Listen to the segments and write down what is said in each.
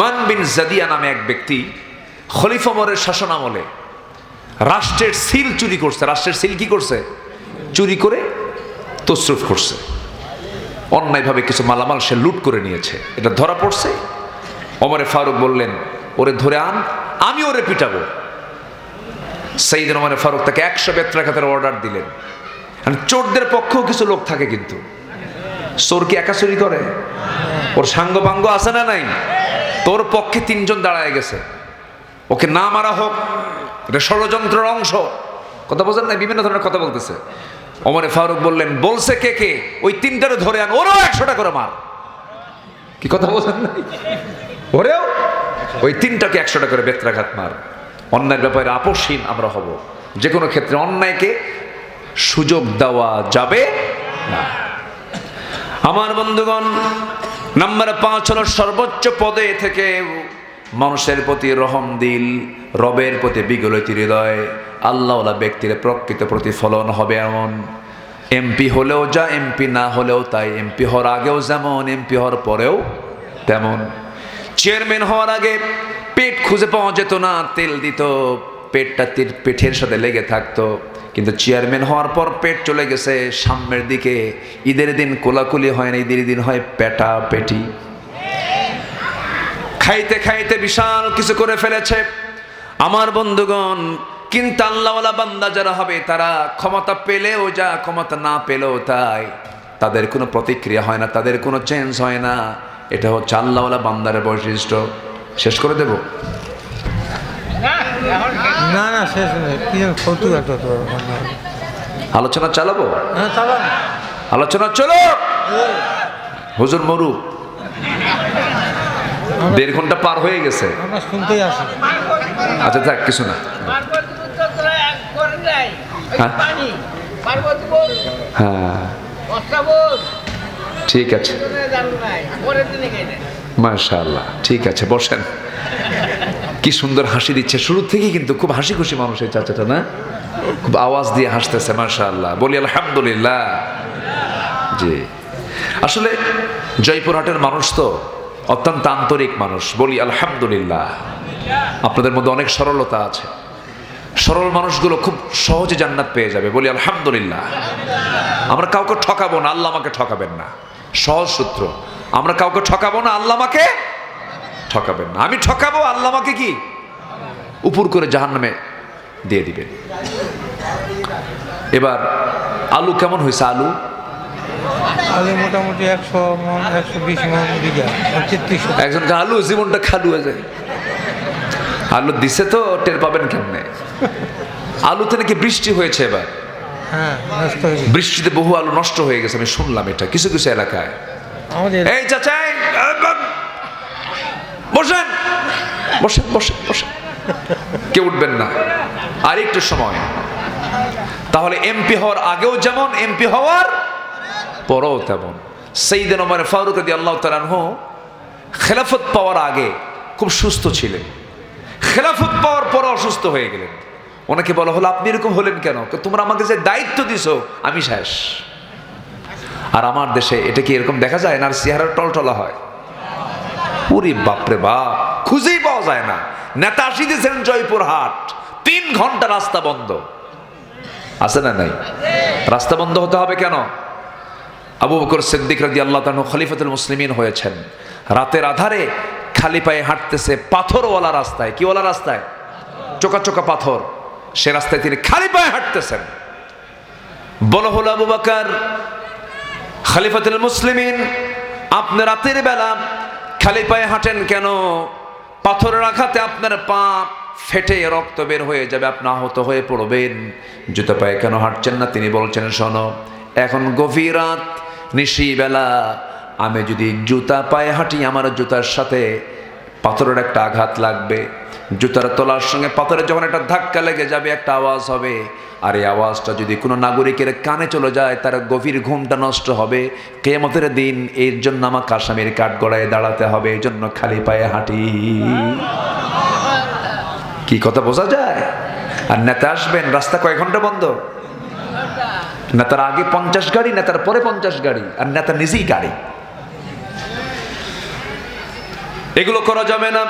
মান বিন জাদিয়া নামে এক ব্যক্তি খলিফা ওমরের শাসন আমলে রাষ্ট্রের সিল চুরি করছে। রাষ্ট্রের সিল কি করছে? চুরি করে তসরুফ করছে। অন্যায়ভাবে কিছু মালামাল সে লুট করে নিয়েছে। এটা ধরা পড়ছে। ওমরে ফারুক বললেন, ওরে ধরে আন, আমি ওরে পিটাবো। সাইয়েদনা ওমরে ফারুক তাকে 100 বেত্রাঘাতের অর্ডার দিলেন। চোরদের পক্ষেও কিছু লোক থাকে, কিন্তু চোর কি একা চুরি করে? ওর সাঙ্গ পাঙ্গ আছে না নাই? তোর পক্ষে 3 জন দাঁড়ায় গেছে, ওকে না মারা হোক, এটা ষড়যন্ত্রের অংশ। কথা বোঝেন না? বিভিন্ন ধরনের কথা বলতেছে। ওমরে ফারুক বললেন, বলছে কে কে? ওই 3টারে ধরে আন, ওরও 100টা করে মার। কি কথা বোঝেন না? ওরেও ওই 3টাকে 100টা করে বেত্রাঘাত মার। অন্যায়ের ব্যাপারে আপোষহীন আমরা হব। যে কোনো ক্ষেত্রে অন্যায়কে সুযোগ দেওয়া যাবে না। আমার বন্ধুগণ, নাম্বার 5 হলো সর্বোচ্চ পদে থেকে মানুষের প্রতি রহম দিল, রবের প্রতি বিগলিত হৃদয়। আল্লাহওয়ালা ব্যক্তির প্রকৃত প্রতিফলন হবে এমন। এমপি হলেও যা, এমপি না হলেও তাই। এমপি হওয়ার আগেও যেমন, এমপি হওয়ার পরেও তেমন। চেয়ারম্যান হওয়ার আগে পেট খুঁজে পাওয়া যেত না, তেল দিত, পেটটা পেটের সাথে লেগে থাকতো। কিন্তু চেয়ারম্যান হওয়ার পর পেট চলে গেছে সামনের দিকে। ঈদের দিন কোলাকুলি হয় না, ঈদের দিন হয় পেটা পেটি। খাইতে খাইতে বিশাল কিছু করে ফেলেছে আমার বন্ধুগণ। কিন্তু আল্লাহওয়ালা বান্দা যারা হবে, তারা ক্ষমতা পেলেও যা, ক্ষমতা না পেলেও তাই। তাদের কোনো প্রতিক্রিয়া হয় না, তাদের কোনো চেঞ্জ হয় না। এটা হচ্ছে আল্লাহওয়ালা বান্দারের বৈশিষ্ট্য। শেষ করে দেব? না না, শেষ নেই। আলোচনা চালাবো? হ্যাঁ, চালান। আলোচনা চলো। হুজুর মরু, 1.5 ঘন্টা পার হয়ে গেছে। আমরা শুনতেই আসি। আচ্ছা থাক, কিছু না। হ্যাঁ হ্যাঁ, ঠিক আছে, মাশাআল্লাহ, ঠিক আছে, বসেন। কি সুন্দর হাসি দিচ্ছে শুরু থেকেই, কিন্তু খুব হাসি খুশি মানুষ এই চাচাটা, না? খুব আওয়াজ দিয়ে হাসতেছে, মাশাআল্লাহ। বলি আলহামদুলিল্লাহ। জি, আসলে জয়পুরহাটের মানুষ তো অত্যন্ত আন্তরিক মানুষ। বলি আলহামদুলিল্লাহ। আপনাদের মধ্যে অনেক সরলতা আছে। সরল মানুষগুলো খুব সহজে জান্নাত পেয়ে যাবে। বলি আলহামদুলিল্লাহ। আমরা কাউকে ঠকাবো না, আল্লাহ আমাকে ঠকাবেন না। সহজ সূত্র, আমরা কাউকে ঠকাবো না, আল্লাহ আমাকে ঠকাবেন না। আমি ঠকাবো, আল্লাহ আমাকে কি উপর করে জাহান্নামে দিয়ে দিবেন। এবার আলু কেমন হয়েছে? আলু মোটামুটি 100 মন, 120 মন বিঘা, 3300। একজনকে আলু জীবনটা খালু হয়ে যায়। আলু দিছে তো টের পাবেন কেমনে? আলুতে নাকি বৃষ্টি হয়েছে এবার। হ্যাঁ, নষ্ট হয়ে গেছে। বৃষ্টিতে বহু আলু নষ্ট হয়ে গেছে, আমি শুনলাম এটা কিছু কিছু এলাকায়। আমাদের এই চাচা, বসেন বসেন বসেন বসেন, কেউ উঠবেন না আর একটু সময়। তাহলে এমপি হওয়ার আগেও যেমন, এমপি হওয়ার পরেও তেমন। সাইয়েদনা ওমর ফারুক রাদিয়াল্লাহু তাআলা আনহু খেলাফত পাওয়ার আগে খুব সুস্থ ছিলেন, খেলাফত পাওয়ার পরে অসুস্থ হয়ে গেলেন। ওনাকে বলা হলো, আপনি এরকম হলেন কেন? তোমরা আমাকে যে দায়িত্ব দিছো, আমি শেষ। আর আমার দেশে এটা কি এরকম দেখা যায় না? চেহারা টলটলা হয়। ওরে বাপরে বাপ, খুঁজেই পাওয়া যায় না। নেতা আসিতেছেন জয়পুরহাট, 3 ঘন্টা রাস্তা বন্ধ। আছে না নাই? রাস্তা বন্ধ হতে হবে কেন? আবু বকর সিদ্দিক রাদিয়াল্লাহু তাআলা খলিফাতুল মুসলিমিন হয়েছেন। রাতের আধারে খালি পায়ে হাঁটতেছে পাথরওয়ালা রাস্তায়। কিওয়ালা রাস্তায়? চোকা চোকা পাথর। সে রাস্তায় তিনি খালি পায়ে হাঁটতেছেন। বলা হলো, আবু বকর খলিফাতুল মুসলিমিন, আপনি রাতের বেলা খালি পায়ে হাঁটেন কেন? পাথরের আঘাতে আপনার পা ফেটে রক্ত বের হয়ে যাবে, আপনি আহত হয়ে পড়বেন। জুতো পায়ে কেন হাঁটছেন না? তিনি বলছেন, শোনো, এখন গভীর রাত, নিশিবেলা, আমি যদি জুতা পায়ে হাঁটি, আমার জুতার সাথে পাথরের একটা আঘাত লাগবে। জুতার তলার সঙ্গে পাথরের যখন একটা ধাক্কা লেগে যাবে, একটা আওয়াজ হবে। আর এই আওয়াজটা যদি কোনো নাগরিকের কানে চলে যায়, তার গভীর ঘুমটা নষ্ট হবে। কিয়ামতের দিন এর জন্য আমাকে আসামির কাঠগড়ায় দাঁড়াতে হবে। এই জন্য খালি পায়ে হাঁটি। কি কথা বোঝা যায়? আর নেতা আসবেন, রাস্তা কয় ঘন্টা বন্ধ? নেতার আগে 50 গাড়ি, নেতার পরে 50 গাড়ি, আর নেতা নিজেই গাড়ি। এগুলো করা যাবে না।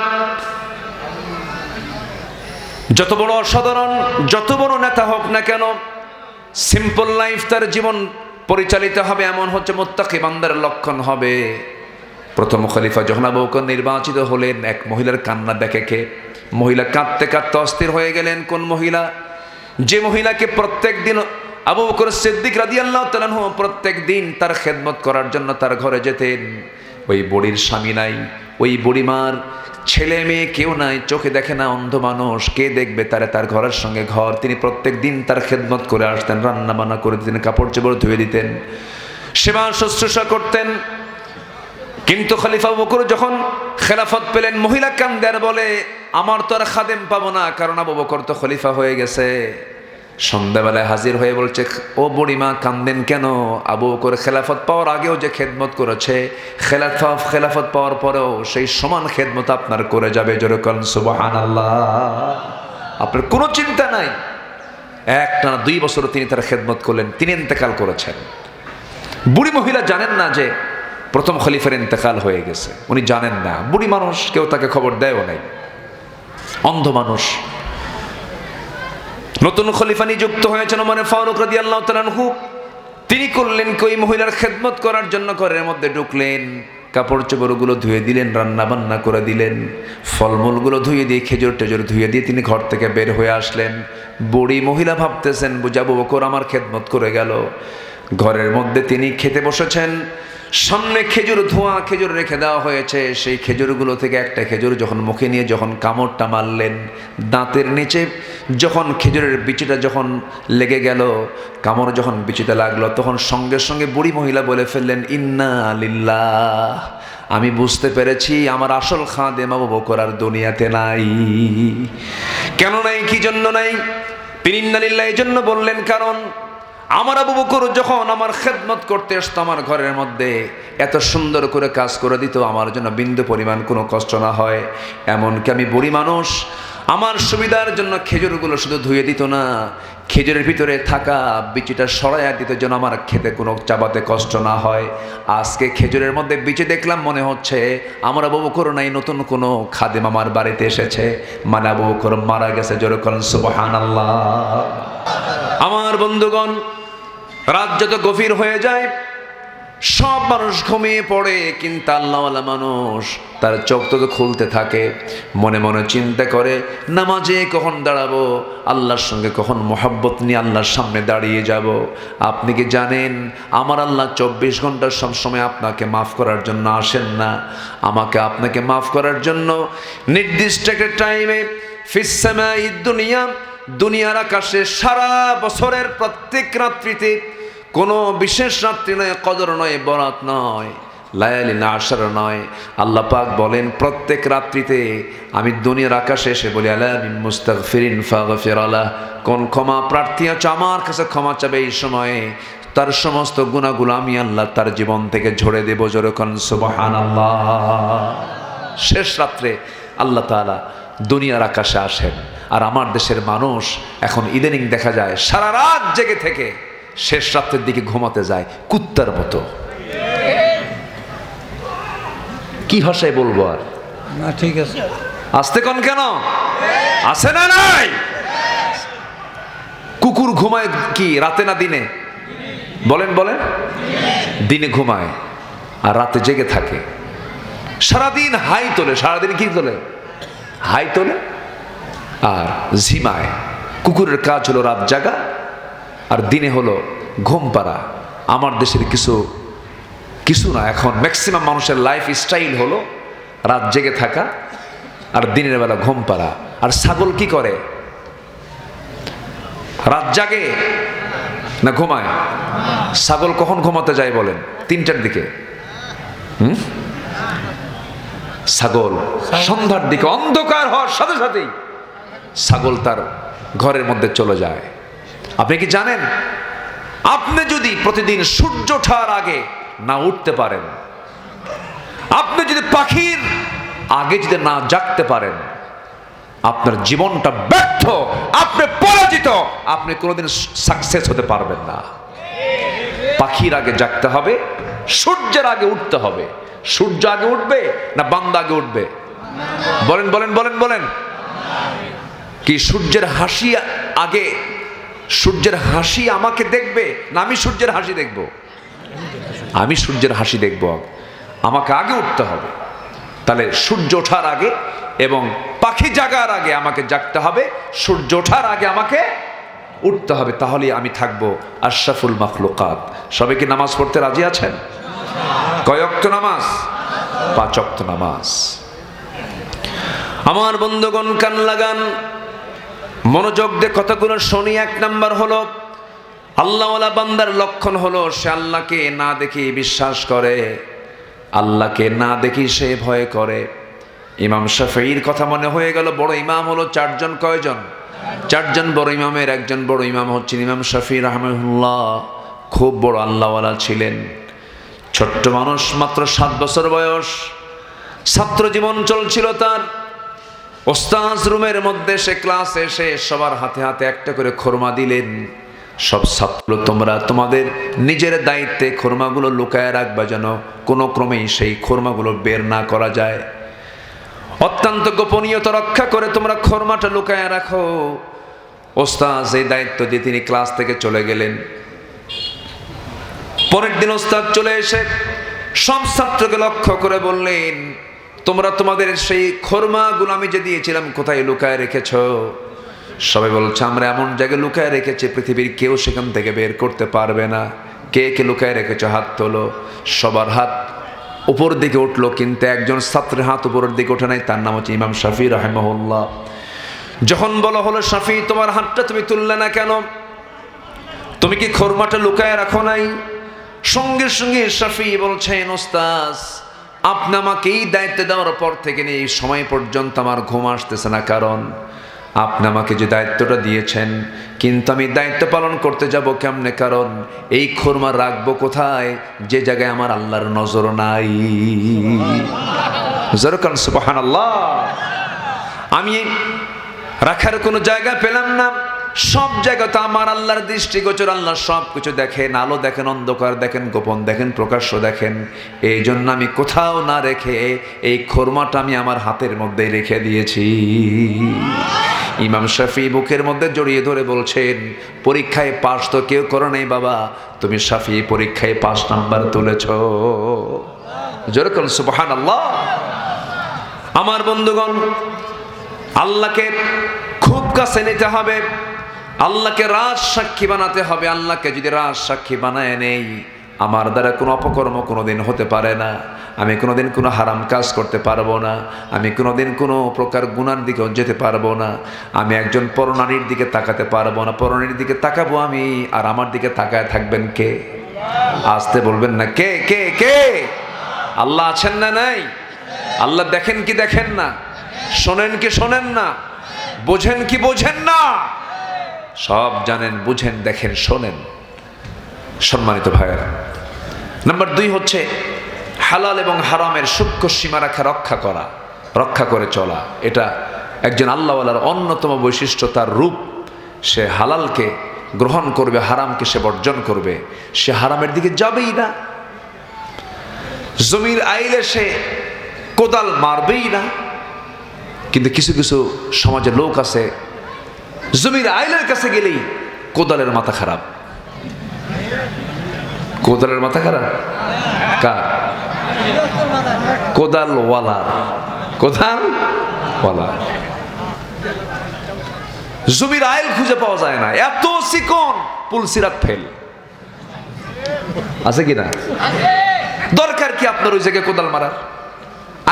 যত বড় অসাধারণ, যত বড় নেতা হোক না কেন, সিম্পল লাইফ তার জীবন পরিচালিত হবে, এমন হচ্ছে মুত্তাকি বান্দার লক্ষণ হবে। প্রথম খলিফা যখন আবু বকর নির্বাচিত হলেন, এক মহিলার কান্না দেখে কে মহিলা কাঁদতে কাঁদতে অস্থির হয়ে গেলেন। কোন মহিলা? যে মহিলাকে প্রত্যেক দিন আবু বকর সিদ্দিক রাদিয়াল্লাহু তাআলা আনহু প্রত্যেক দিন তার খেদমত করার জন্য তার ঘরে যেতেন। ওই বুড়ির স্বামী নাই, ওই বুড়িমার ছেলে মেয়ে কেউ নাই, চোখে দেখে না, অন্ধ মানুষ, কে দেখবে তারে? তার ঘরের সঙ্গে ঘর। তিনি প্রত্যেক দিন তার খেদমত করে আসতেন, রান্না বান্না করে দিতেন, কাপড় চোপড় ধুয়ে দিতেন, সেবা শুশ্রূষা করতেন। কিন্তু খলিফা আবু বকর যখন খেলাফত পেলেন, মহিলা কান্দে আর বলে, আমার তো আর খাদেম পাবো না, কারণ আবু বকর তো খলিফা হয়ে গেছে। সন্ধ্যাবেলায় হাজির হয়ে বলছে, ও বুড়িমা কান্দেন কেন? আবু বকর খেলাফত পাওয়ার আগেও যে খেদমত করেছে, খেলাফত পাওয়ার পরেও সেই সমান খেদমত আপনার করে যাবে। যেরকম সুবহানাল্লাহ। আপনার কোনো চিন্তা নাই। একটানা 2 বছর তিনি তার খেদমত করলেন, তিনি ইন্তেকাল করেছেন। বুড়ি মহিলা জানেন না যে প্রথম খলিফার ইন্তেকাল হয়ে গেছে, উনি জানেন না। বুড়ি মানুষ, কেউ তাকে খবর দেয়ও নাই, অন্ধ মানুষ। নতুন খলিফা নিযুক্ত হয়েছেন ওমর ফারুক রাদিয়াল্লাহু তাআলা আনহু। তিনি করলেন কি, ওই মহিলার খেদমত করার জন্য ঘরের মধ্যে ঢুকলেন, কাপড় চোপড়গুলো ধুয়ে দিলেন, রান্না বান্না করে দিলেন, ফলমূলগুলো ধুয়ে দিয়ে, খেজুর টেজুর ধুয়ে দিয়ে তিনি ঘর থেকে বের হয়ে আসলেন। বুড়ি মহিলা ভাবতেছেন, বুঝাবো বকর আমার খেদমত করে গেল। ঘরের মধ্যে তিনি খেতে বসেছেন, সামনে খেজুর ধোয়া খেজুর রেখে দেওয়া হয়েছে। সেই খেজুরগুলো থেকে একটা খেজুর যখন মুখে নিয়ে যখন কামড়টা মারলেন, দাঁতের নিচে যখন খেজুরের বিচিটা যখন লেগে গেল, কামড় যখন বিচিটা লাগলো, তখন সঙ্গে সঙ্গে বুড়ি মহিলা বলে ফেললেন, ইন্না লিল্লাহ, আমি বুঝতে পেরেছি আমার আসল খাদেম আবু বকর আর দুনিয়াতে নাই। কেন নাই? কি জন্য নাই? তিনি ইন্না লিল্লাহ এই জন্য বললেন, কারণ আমার আবু বকর যখন আমার খেদমত করতে আসতো আমার ঘরের মধ্যে, এত সুন্দর করে কাজ করে দিত, আমার জন্য বিন্দু পরিমাণ কোনো কষ্ট না হয়। এমনকি আমি বুড়ি মানুষ, আমার সুবিধার জন্য খেজুরগুলো শুধু ধুয়ে দিত না, খেজুরের ভিতরে থাকা বিচিটা সরাইয়া দিত, যেন আমার খেতে কোনো চাবাতে কষ্ট না হয়। আজকে খেজুরের মধ্যে বিচি দেখলাম, মনে হচ্ছে আমার আবু বকর নাই, নতুন কোনো খাদেম আমার বাড়িতে এসেছে, মানে আবু বকর মারা গেছে। যেরকম সুবহানাল্লাহ। আমার বন্ধুগণ, রাত যত গভীর হয়ে যায়, সব মানুষ ঘুমিয়ে পড়ে, কিন্তু আল্লাহওয়ালা মানুষ তার চোখ তো খুলতে থাকে, মনে মনে চিন্তা করে, নামাজে কখন দাঁড়াবো, আল্লাহর সঙ্গে কখন মোহাব্বত নিয়ে আল্লাহর সামনে দাঁড়িয়ে যাব। আপনি কি জানেন, আমার আল্লাহ 24 ঘন্টা সব সময় আপনাকে মাফ করার জন্য আসেন না। আমাকে আপনাকে মাফ করার জন্য নির্দিষ্ট একটা টাইমে ফিস সামাঈদ দুনিয়া, দুনিয়ার আকাশে সারা বছরের প্রত্যেক রাত্রিতে, কোনো বিশেষ রাত্রি নয়, কদর নয়, বরাত নয়, লায়ালিন আশর নয়, আল্লাহ পাক বলেন প্রত্যেক রাত্রিতে আমি দুনিয়ার আকাশে এসে বলি, আলা মিন মুস্তাগফিরিন ফাগফির আলাহ, কোন ক্ষমা প্রার্থী আছে আমার কাছে ক্ষমা চাবে, এই সময়ে তার সমস্ত গুনাহগুলো আমি আল্লাহ তার জীবন থেকে ঝরে দেব। যেরকম সুবহানাল্লাহ। শেষ রাত্রে আল্লাহ তাআলা দুনিয়ার আকাশে আসেন। আর আমার দেশের মানুষ এখন ইদানিং দেখা যায় সারা রাত জেগে থেকে শেষ রাত্রের দিকে ঘুমাতে যায় কুত্তার মতো। কি ভাষায় বলবো আর? না, ঠিক আছে। আসতে কোন কেন আছে না নাই? কুকুর ঘুমায় কি রাতে না দিনে? বলেন বলেন। দিনে ঘুমায় আর রাতে জেগে থাকে, সারাদিন হাই তোলে। সারাদিন কি তোলে? হাই তোলে আর ঝিমায়। কুকুরের কাজ হলো রাত জাগা আর দিনে হলো ঘুম পাড়া। আমার দেশের কিছু না, এখন ম্যাক্সিমাম মানুষের লাইফ স্টাইল হলো রাত জেগে থাকা আর দিনের বেলা ঘুম পাড়া। আর ছাগল কি করে? রাত জাগে না ঘুমায়? ছাগল কখন ঘুমাতে যায় বলেন? 3টার দিকে। ছাগল সন্ধ্যার দিকে, অন্ধকার হওয়ার সাথে সাথেই ছাগল তার ঘরের মধ্যে চলে যায়। আপনি কি জানেন, আপনি যদি প্রতিদিন সূর্য ওঠার আগে না উঠতে পারেন, আপনি যদি পাখির আগে যদি না জাগতে পারেন, আপনার জীবনটা ব্যর্থ, আপনি পরাজিত, আপনি কোনোদিন সাকসেস হতে পারবেন না। পাখির আগে জাগতে হবে, সূর্যের আগে উঠতে হবে। সূর্য আগে উঠবে না বান্দা আগে উঠবে? বলেন বলেন বলেন বলেন। কি সূর্যের হাসি আগে, সূর্যের হাসি আমাকে দেখবে না আমি সূর্যের হাসি দেখব? আমি সূর্যের হাসি দেখব, আমাকে আগে উঠতে হবে। তাহলে সূর্য ওঠার আগে এবং পাখি জাগার আগে আমাকে জাগতে হবে, সূর্য ওঠার আগে আমাকে উঠতে হবে, তাহলে আমি থাকবো আশরাফুল মাখলুকাত। সবাই কি নামাজ পড়তে রাজি আছেন? কয় ওয়াক্ত নামাজ? 5 ওয়াক্ত নামাজ। আমার বন্ধুগণ কান লাগান, মনোযোগ দিয়ে কথাগুলো শুনি। 1 নাম্বার হলো আল্লাহওয়ালা বান্দার লক্ষণ হলো সে আল্লাহকে না দেখে বিশ্বাস করে, আল্লাহকে না দেখি সে ভয় করে। ইমাম শাফিঈর কথা মনে হয়ে গেল। বড় ইমাম হলো 4 জন। কয়জন? 4 জন। বড় ইমামের একজন বড় ইমাম হচ্ছেন ইমাম শাফিঈ রাহমাহুল্লাহ। খুব বড় আল্লাহওয়ালা ছিলেন। ছোট্ট মানুষ, মাত্র 7 বছর বয়স। ছাত্র জীবন চলছিল তার। ওস্তাজ রুমের মধ্যে সে ক্লাসে এসে সবার হাতে হাতে একটা করে খোরমা দিলেন। সব ছাত্র, তোমরা তোমাদের নিজের দায়িত্বে খোরমাগুলো লুকায় রাখবা, যেন কোনো ক্রমেই সেই খোরমাগুলো বের না করা যায়। অত্যন্ত গোপনীয়তা রক্ষা করে তোমরা খোরমাটা লুকায় রাখো। ওস্তাজ এই দায়িত্ব দিয়ে তিনি ক্লাস থেকে চলে গেলেন। পরের দিন ওস্তাদ চলে এসে সব ছাত্রকে লক্ষ্য করে বললেন, তোমরা তোমাদের সেই খোরমাগুলো আমি যে দিয়েছিলাম কোথায় লুকায় রেখেছ? সবাই বলছে, আমরা এমন জায়গায় লুকায় রেখেছি পৃথিবীর কেউ সেখান থেকে বের করতে পারবে না। কে কে লুকায় রেখেছ? হাত তোলো। সবার হাত উপর দিকে উঠলো, কিন্তু একজন ছাত্রের হাত উপরের দিকে ওঠে নাই। তার নাম হচ্ছে ইমাম শাফিঈ রাহিমাহুল্লাহ। যখন বলা হলো, শাফিঈ তোমার হাতটা তুমি তুললে না কেন? তুমি কি খোরমাটা লুকায় রাখো নাই? সঙ্গে সঙ্গে শাফিঈ বলছেন, ওস্তাদ আপনি আমাকে এই দায়িত্ব দেওয়ার পর থেকে এই সময় পর্যন্ত আমার ঘুম আসতেছে না, কারণ আপনি আমাকে যে দায়িত্বটা দিয়েছেন, কিন্তু আমি দায়িত্ব পালন করতে যাব কেমনে? কারণ এই খোরমা রাখবো কোথায় যে জায়গায় আমার আল্লাহর নজর নাই? জরকান সুবহানাল্লাহ। আমি রাখার কোনো জায়গা পেলাম না। সব জায়গাতে আমার আল্লাহর দৃষ্টিগোচর। আল্লাহ সব কিছু দেখেন, আলো দেখেন, অন্ধকার দেখেন, গোপন দেখেন, প্রকাশ্য দেখেন। এই জন্য আমি কোথাও না রেখে এই খোরমাটা আমি আমার হাতের মধ্যে রেখে দিয়েছি। ইমাম শাফিঈ বুকের মধ্যে জড়িয়ে ধরে বলছেন, পরীক্ষায় পাস তো কেউ করে নাই বাবা, তুমি শাফিঈ পরীক্ষায় 5 নাম্বার তুলেছ। জোরে বলুন সুবহানাল্লাহ। আমার বন্ধুগণ, আল্লাহকে খুব কাছে নিতে হবে, আল্লাহকে রাজ সাক্ষী বানাতে হবে। আল্লাহকে যদি রাজ সাক্ষী বানায় নেই, আমার দ্বারা কোনো অপকর্ম কোনোদিন হতে পারে না, আমি কোনোদিন কোনো হারাম কাজ করতে পারবো না, আমি কোনোদিন কোনো প্রকার গুনার দিকেও যেতে পারবো না, আমি একজন পরনারীর দিকে তাকাতে পারবো না। পরনারীর দিকে তাকাবো আমি, আর আমার দিকে তাকায় থাকবেন কে? আসতে বলবেন না, কে কে কে? আল্লাহ আছেন না নাই? আল্লাহ দেখেন কি দেখেন না? শোনেন কি শোনেন না? বোঝেন কি বোঝেন না? সব জানেন, বুঝেন, দেখেন, শোনেন। সম্মানিত ভাইয়েরা, নাম্বার 2 হচ্ছে হালাল এবং হারামের সূক্ষ্ম সীমারেখা রক্ষা করে চলা। এটা একজন আল্লাহওয়ালার অন্যতম বৈশিষ্ট্য, তার রূপ। সে হালালকে গ্রহণ করবে, হারামকে সে বর্জন করবে, সে হারামের দিকে যাবেই না। জমির আইলে সে কোদাল মারবেই না। কিন্তু কিছু কিছু সমাজের লোক আছে, জমির আইলের কাছে গেলেই কোদালের মাথা খারাপ। কোদালের মাথা খারাপ কার? কোদালওয়ালা। কোদালওয়ালা। জমির আইল খুঁজে পাওয়া যায় না, এত চিকন, পুলসিরাত ফেল। আছে কি না? দরকার কি আপনার ওই জায়গায় কোদাল মারার?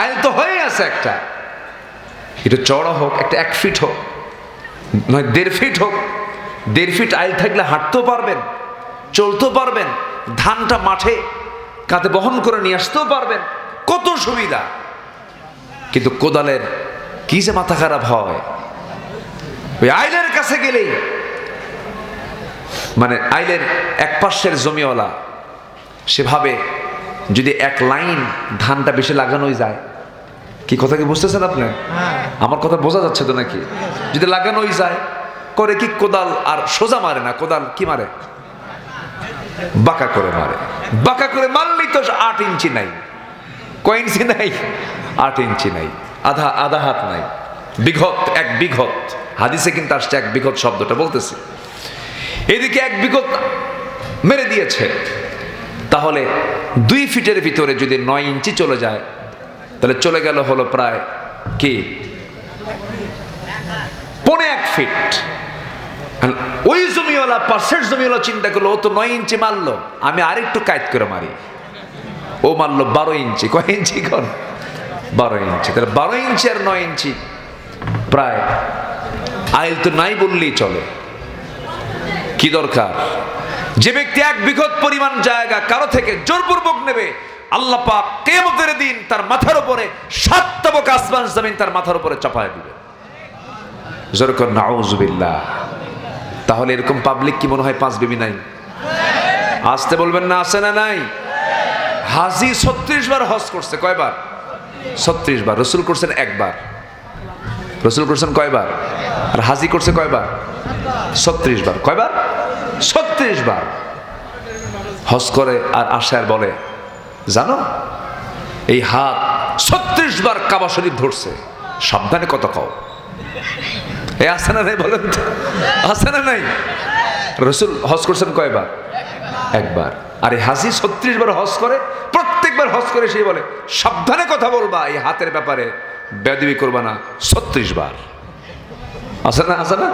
আইল তো হয়ে আছে একটা, এটা চড়া হোক, একটা 1 ফিট হোক, নয় 1.5 ফিট হোক। 1.5 ফিট আইল থাকলে হাঁটতেও পারবেন, চলতেও পারবেন, ধানটা মাঠে কাঁধে বহন করে নিয়ে আসতেও পারবেন, কত সুবিধা। কিন্তু কোদালের কি যে মাথা খারাপ হয়, ওই আইলের কাছে গেলেই, মানে আইলের এক পাশের জমিওয়ালা সেভাবে যদি 1 লাইন ধানটা বেশি লাগানোই যায়, কি কথা কি বুঝতেছেন আপনি? আমার কথা বোঝা যাচ্ছে তো নাকি? যদি লাগানোই যায়, করে কি কোদাল আর সোজা মারে না, কোদাল কি মারে? বাঁকা করে মারে। বাঁকা করে মারলে জমি তো 8 ইঞ্চি নাই, কয় ইঞ্চি নাই? 8 ইঞ্চি নাই, আধা হাত নাই। বিঘত, 1 বিঘত, হাদিসে কিন্তু আসছে 1 বিঘত শব্দটা বলতেছি। এদিকে 1 বিঘত মেরে দিয়েছে, তাহলে 2 ফিটের ভিতরে যদি 9 ইঞ্চি চলে যায়, তাহলে চলে গেল হলো প্রায় কি 1.25 ফিট। ওই জমিওয়ালা, পাশের জমিওয়ালা চিন্তা করলো, ও তো 9 ইঞ্চি মারলো, আমি আরেকটু কায়দ করে মারি। ও মারলো 12 ইঞ্চি। কয় ইঞ্চি? 12 ইঞ্চি। তাহলে 12 ইঞ্চি আর 9 ইঞ্চি প্রায় আইল তো নাই বললেই চলে। কি দরকার? যে ব্যক্তি 1 বিঘত পরিমাণ জায়গা কারো থেকে জোরপূর্বক নেবে, আল্লাহ পাক কিয়ামতের দিন তার মাথার উপরে 7 তবক আসমান জমিন তার মাথার উপরে চাপায় দিবে। জোর করে নাউজুবিল্লাহ। তাহলে এরকম পাবলিক কি মনে হয় 5 বিবি নাই? আসতে বলবেন না, আছে না নাই? হাজি 36 বার হজ করছে। কয়বার? 36 বার। রসুল করছেন 1 বার। রসুল করছেন কয়বার? আর হাজি করছে কয়বার? 36 বার। কয়বার? 36 বার হজ করে আর আসে আর বলে, জানো এই হাত 36 বার কাবা শরীফ ধরছে, সাবধানে কথা কও। এই আছে না নাই? বলেন তো, আছে না নাই? রসুল হজ করছেন কয়বার? 1 বার। আর এই হাজি 36 বার হজ করে, প্রত্যেকবার হজ করে সেই বলে, সাবধানে কথা বলবা, এই হাতের ব্যাপারে বেয়াদবি করবা না। 36 বার। আছে না? আছে না?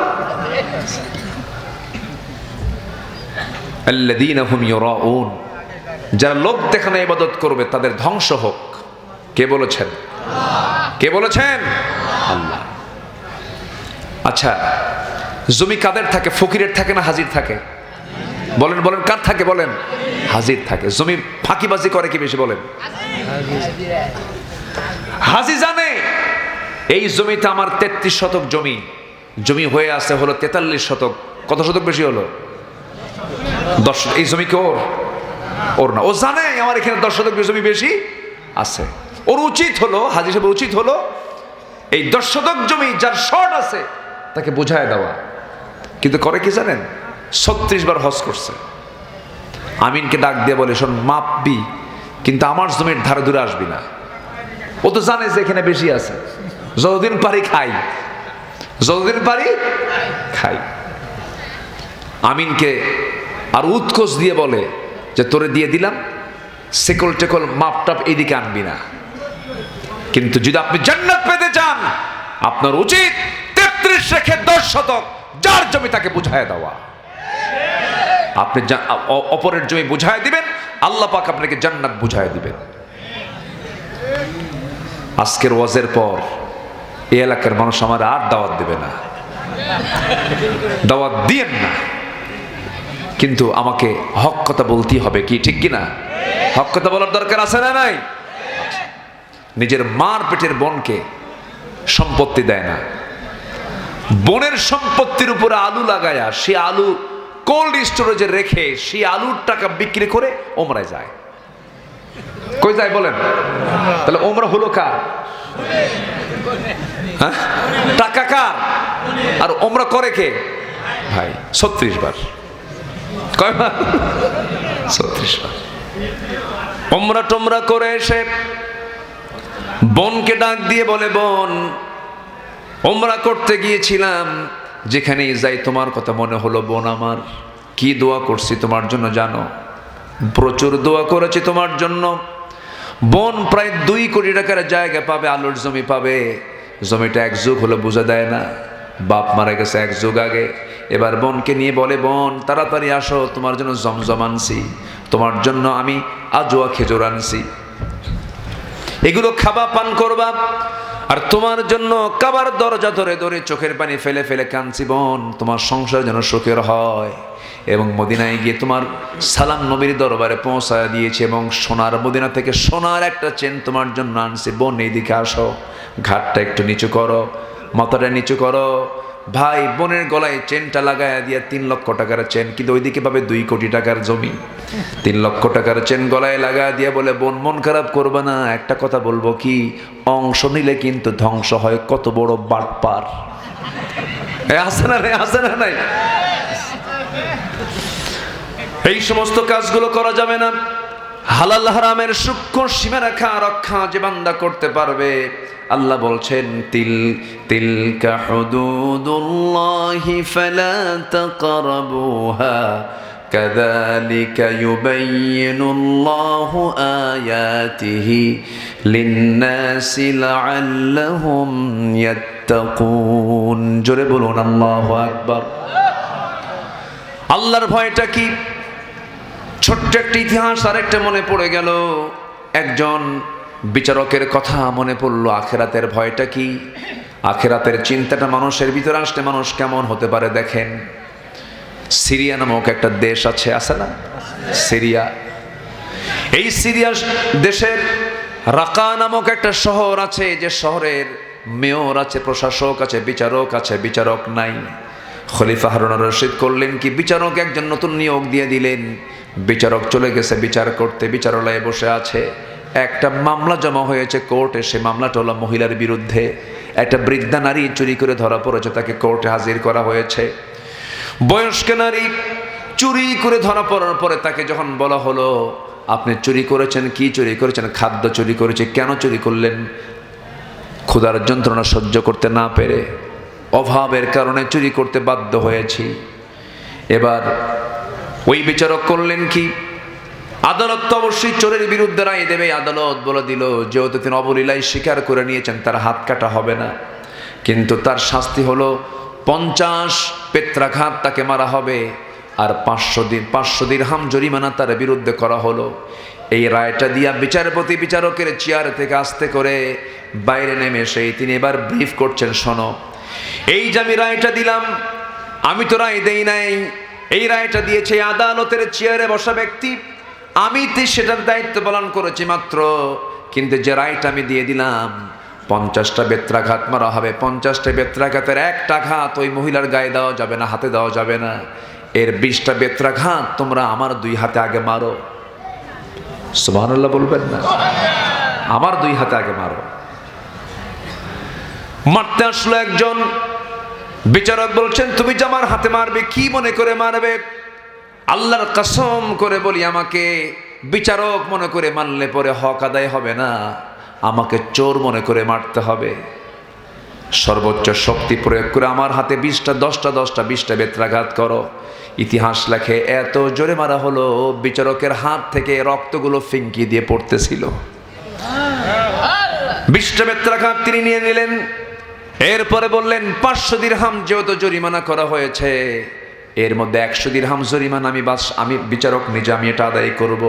আল্লাযীনা হুম ইউরাউন, যারা লোক দেখানো ইবাদত করবে তাদের ধ্বংস হোক। কে বলেছেন? কে বলেছেন? আল্লাহ। আচ্ছা, জমি কাদের থাকে? ফকিরের থাকে না হাজির থাকে? বলেন বলেন, কার থাকে? বলেন। হাজির থাকে। জমি ফাঁকিবাজি করে কি বেশি? বলেন। হাজি জানে এই জমিতে আমার 33 শতক জমি, জমি হয়ে আছে হলো 43 শতক। কত শতক বেশি হলো? 10। এই জমি কি ওর না? ও জানে আমার এখানে 10 শতক জমি বেশি আছে। ওর উচিত হলো, হাজি সাহেব উচিত হলো এই 10 শতক জমি যার শর্ট আছে তাকে বুঝায় দেওয়া। কিন্তু করে কি জানেন? 36 বার হজ করছে। আমিনকে ডাক দিয়ে বলে, শোন, মাপবি কিন্তু আমার জমির ধারে ধরে আসবি না। ও তো জানে যে এখানে বেশি আছে, যতদিন পারি খাই, যতদিন পারি খাই। আমিনকে আর উৎকোচ দিয়ে বলে যে তোরে দিয়ে দিলাম, সেকল টেকল মাপটাপ এইদিকে আনবি না। কিন্তু যদি আপনি জান্নাত পেতে চান, আপনার উচিত 33 রেখে 10 শতক যার জমি তাকে বুঝায় দেওয়া। আপনি অপরের জমি বুঝায় দিবেন, আল্লাহ পাক আপনাকে জান্নাত বুঝায় দিবেন। আজকের ওয়াজের পর এই এলাকার মানুষ আমার আর দাওয়াত দেবে না, দাওয়াত দিয়েন না। কিন্তু আমাকে হক কথা বলতেই হবে, কি ঠিক কিনা? হক কথা বলার দরকার আছে না নাই? নিজের মার পেটের বোনকে সম্পত্তি দেয় না, বোনের সম্পত্তির উপরে আলু লাগায়া সে আলু কোল্ড স্টোরেজে রেখে সেই আলুর টাকা বিক্রি করে ওমরায় যায়। কই যায় বলেন? তাহলে ওমরা হলো কার? হ্যাঁ, টাকা কার? আর ওমরা করে কে? ভাই 36 বার। কয়বার? 36 বার ওমরা টোমরা করে এসে বোনকে ডাক দিয়ে বলে, বোন, ওমরা করতে গিয়েছিলাম, যেখানেই যাই তোমার কথা মনে হলো। বোন আমার, কি দোয়া করছি তোমার জন্য জানো? প্রচুর দোয়া করেছি তোমার জন্য। বোন প্রায় 2 কোটি টাকার জায়গা পাবে, আলুর জমি পাবে। জমিটা 1 যুগ হলো, বুঝা দেয় না, বাপ মারা গেছে 1 যুগ আগে। এবার বোনকে নিয়ে বলে, বোন তাড়াতাড়ি আসো, তোমার জন্য জমজম আনছি, তোমার জন্য আমি আজোয়া খেজুর আনছি, এগুলো খাবা, পান করবা। আর তোমার জন্য কাবার দরজা ধরে ধরে চোখের পানি ফেলে ফেলে কাঁদছি বোন, তোমার সংসার যেন সুখের হয়। এবং মদিনায় গিয়ে তোমার সালাম নবীর দরবারে পৌঁছায় দিয়েছি, এবং সোনার, মদিনা থেকে সোনার একটা চেন তোমার জন্য আনছি। বোন এইদিকে আসো, ঘাটটা একটু নিচু করো, মাথাটা নিচু করো। ভাই বোনের গলায় চেনটা লাগায় দিয়ে 3 লক্ষ টাকার চেন, কিন্তু ওইদিকে পাবে 2 কোটি টাকার জমি। 3 লক্ষ টাকার চেন গলায় লাগায় দিয়ে বলে, বোন মন খারাপ করবে না, একটা কথা বলবো কি, অংশ নিলে কিন্তু ধ্বংস হয়। কত বড় বাটপার! আছে না নাই? আছে না নাই? এই সমস্ত কাজগুলো করা যাবে না। হালাল হারামের সূক্ষ্ম সীমারেখা রক্ষা যে বান্দা করতে পারবে, আল্লাহ বলছেন তিলকা হুদুদুল্লাহি ফালা তাকরাবুহা কাযালিকা ইউবাইয়িনুল্লাহু আয়াতিহি লিন-নাসি লাআল্লাহুম ইয়াত্তাকুন। জোরে বলুন আল্লাহু আকবার। আল্লাহর ভয়টা কি? ছোট্ট একটা ইতিহাস আরেকটা মনে পড়ে গেল, একজন বিচারকের কথা মনে পড়লো। আখেরাতের ভয়টা কি? আখেরাতের চিন্তাটা মানুষের ভিতরে আসলে মানুষ কেমন হতে পারে দেখেন। সিরিয়া নামক একটা দেশ আছে না, সিরিয়া। এই সিরিয়া দেশের রাকা নামক একটা শহর আছে, যে শহরের মেয়র আছে, প্রশাসক আছে, বিচারক আছে, বিচারক নাই। খলিফা হারুন রশিদ করলেন কি, বিচারক একজন নতুন নিয়োগ দিয়ে দিলেন। বিচারক চলে গেছে বিচার করতে, বিচারালয়ে বসে আছে। একটা মামলা জমা হয়েছে কোর্টে, সে মামলাটা হলো মহিলার বিরুদ্ধে। একটা বৃদ্ধা নারী চুরি করে ধরা পড়েছে, তাকে কোর্টে হাজির করা হয়েছে। বয়স্ক নারী চুরি করে ধরা পড়ার পরে তাকে যখন বলা হলো আপনি চুরি করেছেন, কি চুরি করেছেন? খাদ্য চুরি করেছে। কেন চুরি করলেন? ক্ষুধার যন্ত্রণা সহ্য করতে না পেরে, অভাবের কারণে চুরি করতে বাধ্য হয়েছি। এবার ওই বিচারক করলেন কি, আদালত তো অবশ্যই চোরের বিরুদ্ধে রায় দেবে। আদালত বলে দিল যেহেতু তিনি অবলীলায় স্বীকার করে নিয়েছেন, তার হাত কাটা হবে না, কিন্তু তার শাস্তি হলো 50 পেত্রাঘাত তাকে মারা হবে, আর 500 দিরহাম জরিমানা তার বিরুদ্ধে করা হলো। এই রায়টা দিয়া বিচারপতি বিচারকের চেয়ার থেকে আস্তে করে বাইরে নেমে এসে তিনি এবার ব্রিফ করছেন, শোনো, এই যে আমি রায়টা দিলাম, আমি তো রায় দেই নাই, এই রায়টা দিয়েছে আদালতের চেয়ারে বসা ব্যক্তি, আমি সেটার দায়িত্ব পালন করেছি মাত্র, কিন্তু যে রায়টা আমি দিয়ে দিলাম 50টা বেত্রাঘাত মারা হবে, 50টা বেত্রাঘাতের একটা ঘাত ওই মহিলার গায়ে দেওয়া যাবে না, হাতে দেওয়া যাবে না। এর 20টা বেত্রাঘাত তোমরা আমার 2 হাতে আগে মারো। সুবহানাল্লাহ বলবেন না? আমার 2 হাতে আগে মারো। মারতে আসলো একজন, বিচারক বলছেন তুমি যে আমার হাতে মারবে, কি মনে করে মারবে? আল্লাহর কসম করে বলি, আমাকে বিচারক মনে করে মানলে পরে হক আদায় হবে না, আমাকে চোর মনে করে মারতে হবে। সর্বোচ্চ শক্তি প্রয়োগ করে আমার হাতে 20টা বেত্রাঘাত করো। ইতিহাস লেখে এত জোরে মারা হলো, বিচারকের হাত থেকে রক্তগুলো ফিঙ্কি দিয়ে পড়তেছিল। 20টা বেত্রাঘাত তিনি নিয়ে নিলেন। এরপরে বললেন 500 দিরহাম যেহেতু জরিমানা করা হয়েছে, এর মধ্যে 100 দিরহাম জরিমানা আমি বিচারক নিজে আমি এটা আদায় করব।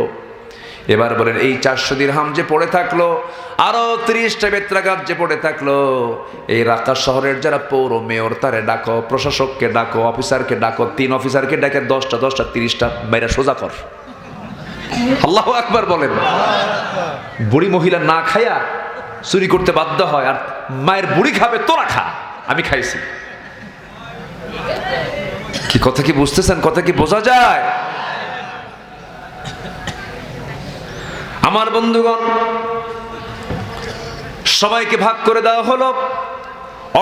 এবার বলেন এই 400 দিরহাম যে পড়ে থাকলো, আরো 30টা বেত্রাঘাত যে পড়ে থাকলো, এই রাকা শহরের যারা পৌর মেয়র তারে ডাকো, প্রশাসককে ডাকো, অফিসারকে ডাকো, 3 অফিসারকে ডাকে 10টা 30টা মেয়েরা সোজা কর। আল্লাহু আকবার বলেন। বুড়ি মহিলা না খায়া চুরি করতে বাধ্য হয়, আর মায়ের বুড়ি খাবে, তোরা খা, আমি খাইছি। কি কথা কি বুঝতেছেন? কথা কি বোঝা যায়? আমার বন্ধুগণ, সবাইকে ভাগ করে দেওয়া হলো,